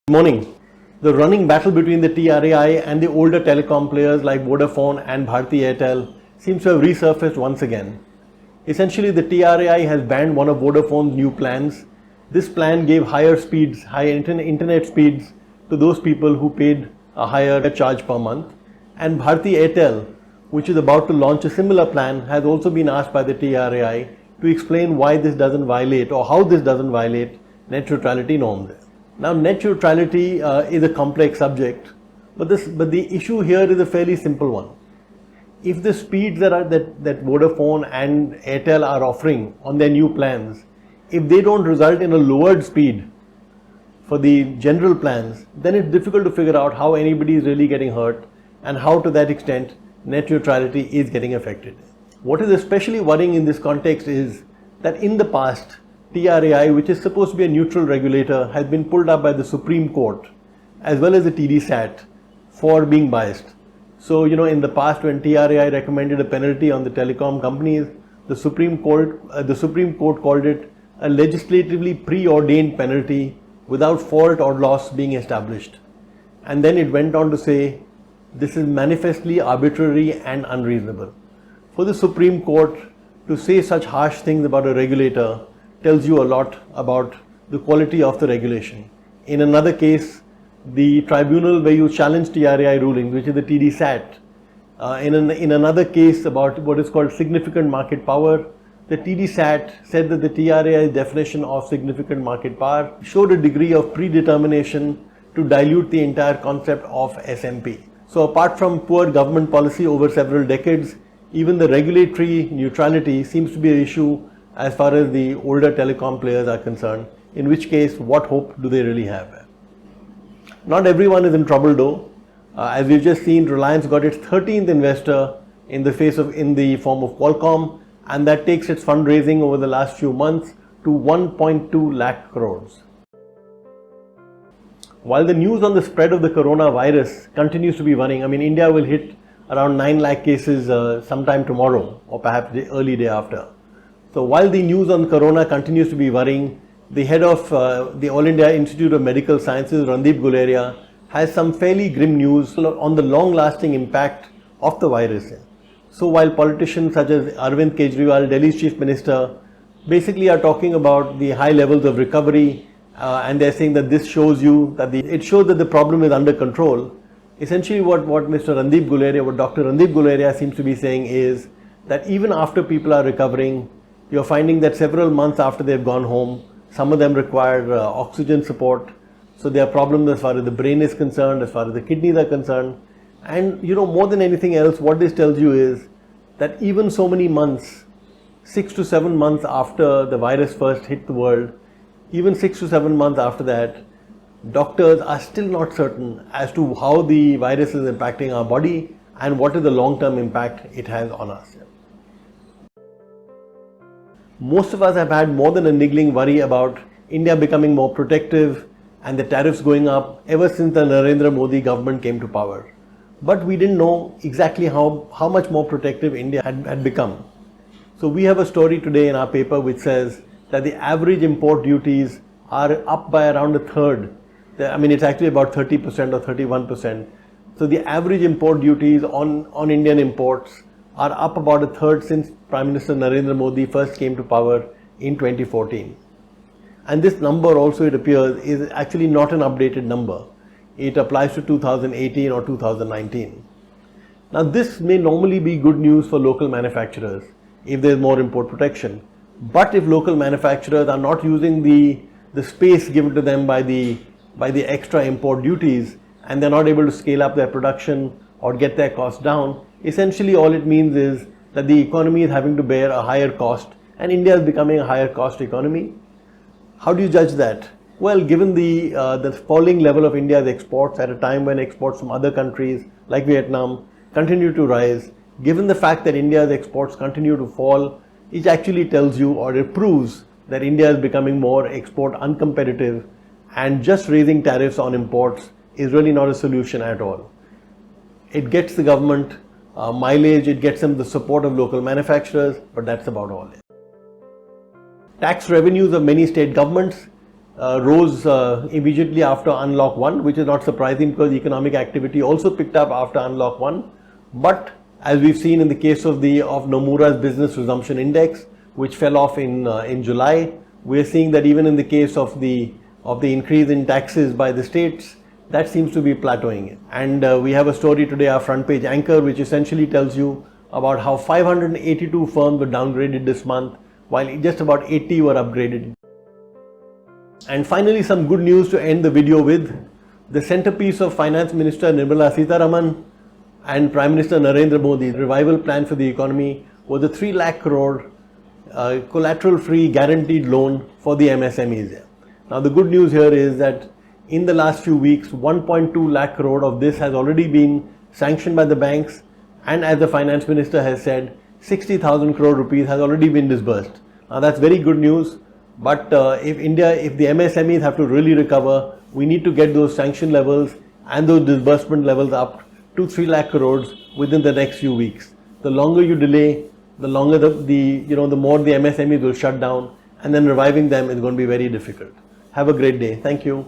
Good morning. The running battle between the TRAI and the older telecom players like Vodafone and Bharti Airtel seems to have resurfaced once again. Essentially, the TRAI has banned one of Vodafone's new plans. This plan gave higher speeds, higher internet speeds to those people who paid a higher charge per month. And Bharti Airtel, which is about to launch a similar plan, has also been asked by the TRAI to explain why this doesn't violate or how this doesn't violate net neutrality norms. Now, net neutrality is a complex subject, but the issue here is a fairly simple one. If the speeds that Vodafone and Airtel are offering on their new plans, if they don't result in a lowered speed for the general plans, then it's difficult to figure out how anybody is really getting hurt and how to that extent net neutrality is getting affected. What is especially worrying in this context is that in the past, TRAI, which is supposed to be a neutral regulator, has been pulled up by the Supreme Court as well as the TDSAT for being biased. So, in the past when TRAI recommended a penalty on the telecom companies, the Supreme Court called it a legislatively preordained penalty without fault or loss being established. And then it went on to say, this is manifestly arbitrary and unreasonable. For the Supreme Court to say such harsh things about a regulator tells you a lot about the quality of the regulation. In another case, the tribunal where you challenge TRAI rulings, which is the TDSAT, in another case about what is called significant market power, the TDSAT said that the TRAI's definition of significant market power showed a degree of predetermination to dilute the entire concept of SMP. So apart from poor government policy over several decades, even the regulatory neutrality seems to be an issue as far as the older telecom players are concerned, in which case, what hope do they really have? Not everyone is in trouble though. As we've just seen, Reliance got its 13th investor in the form of Qualcomm, and that takes its fundraising over the last few months to 1.2 lakh crores. While the news on the spread of the coronavirus continues to be running, India will hit around 9 lakh cases sometime tomorrow or perhaps the early day after. So while the news on corona continues to be worrying, the head of the All India Institute of Medical Sciences, Randeep Guleria, has some fairly grim news on the long-lasting impact of the virus. So while politicians such as Arvind Kejriwal, Delhi's Chief Minister, basically are talking about the high levels of recovery and they're saying that this shows you that it shows that the problem is under control. Essentially what Dr. Randeep Guleria seems to be saying is that even after people are recovering, you're finding that several months after they've gone home, some of them require oxygen support. So there are problems as far as the brain is concerned, as far as the kidneys are concerned. And more than anything else, what this tells you is that even so many months, 6 to 7 months after the virus first hit the world, even 6 to 7 months after that, doctors are still not certain as to how the virus is impacting our body and what is the long-term impact it has on us. Most of us have had more than a niggling worry about India becoming more protective and the tariffs going up ever since the Narendra Modi government came to power. But we didn't know exactly how much more protective India had become. So we have a story today in our paper which says that the average import duties are up by around a third. It's actually about 30% or 31%. So the average import duties on Indian imports are up about a third since Prime Minister Narendra Modi first came to power in 2014. And this number also, it appears, is actually not an updated number. It applies to 2018 or 2019. Now this may normally be good news for local manufacturers if there is more import protection. But if local manufacturers are not using the space given to them by the extra import duties and they're not able to scale up their production or get their costs down, essentially all it means is that the economy is having to bear a higher cost and India is becoming a higher cost economy. How do you judge that? Well, given the falling level of India's exports at a time when exports from other countries like Vietnam continue to rise, given the fact that India's exports continue to fall, it actually tells you or it proves that India is becoming more export uncompetitive, and just raising tariffs on imports is really not a solution at all. It gets the government mileage, it gets them the support of local manufacturers, but that's about all. Tax revenues of many state governments rose immediately after Unlock 1, which is not surprising because economic activity also picked up after Unlock 1. But as we've seen in the case of Nomura's Business Resumption Index, which fell off in July, we're seeing that even in the case of the increase in taxes by the states, that seems to be plateauing. And we have a story today, our front page anchor, which essentially tells you about how 582 firms were downgraded this month, while just about 80 were upgraded. And finally, some good news to end the video with. The centerpiece of Finance Minister Nirmala Sitharaman and Prime Minister Narendra Modi's revival plan for the economy was a 3 lakh crore collateral-free guaranteed loan for the MSMEs. Now the good news here is that in the last few weeks, 1.2 lakh crore of this has already been sanctioned by the banks, and as the Finance Minister has said, 60,000 crore rupees has already been disbursed. Now that's very good news. But if the MSMEs have to really recover, we need to get those sanction levels and those disbursement levels up to 3 lakh crores within the next few weeks. The longer you delay, the longer the more the MSMEs will shut down, and then reviving them is going to be very difficult. Have a great day. Thank you.